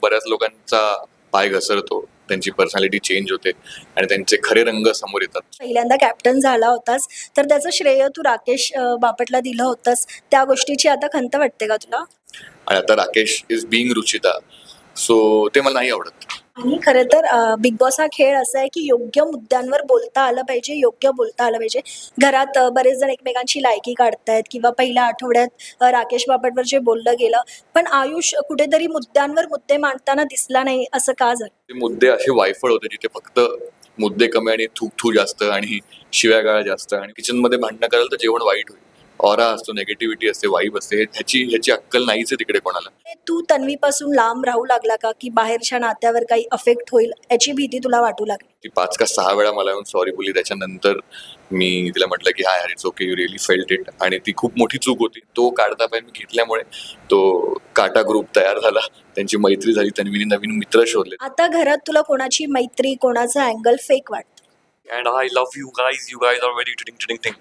बऱ्याच लोकांचा पाय घसरतो, त्यांची पर्सनॅलिटी चेंज होते आणि त्यांचे खरे रंग समोर येतात. पहिल्यांदा कॅप्टन झाला होतास तर त्याचं श्रेय तू राकेश बापटला दिलं होतंस. त्या गोष्टीची आता खंत वाटते का तुला? आणि आता Rakesh is being Ruchita, so ते मला नाही आवडत. आणि खरं तर बिग बॉस हा खेळ असा आहे की योग्य मुद्द्यांवर बोलता आलं पाहिजे, योग्य बोलता आलं पाहिजे. घरात बरेच जण एकमेकांची लायकी काढतायत किंवा पहिल्या आठवड्यात राकेश बापटवर जे बोललं गेलं, पण आयुष कुठेतरी मुद्द्यांवर मुद्दे मांडताना दिसला नाही, असं का झालं? ते मुद्दे असे वायफळ होते जिथे फक्त मुद्दे कमी आणि थू थू जास्त आणि शिव्यागाळा जास्त, आणि किचनमध्ये भांडणं कराल तर जेवण वाईट होईल. ऑरा असतो, नेगेटिव्हिटी असते, वाईब असते, ह्याची अक्कल नाहीच आहे तिकडे कोणाला. तू तन्वीपासून लांब राहू लागला का, की बाहेरच्या नात्यावर काही अफेक्ट होईल याची भीती तुला वाटू लागली? ती 5 का 6 वेळा मला येऊन सॉरी बोलली. त्याच्यानंतर मी तिला म्हटलं की hi, it's okay, you really felt it, आणि ती खूप मोठी चूक होती. तो काढता पाय मी घेतल्यामुळे तो काटा ग्रुप तयार झाला, त्यांची मैत्री झाली, तन्वीने नवीन मित्र शोधले. आता घरात तुला कोणाची मैत्री, कोणाचा अँगल फेक वाटतं? And I love you guys, you guys are very irritating.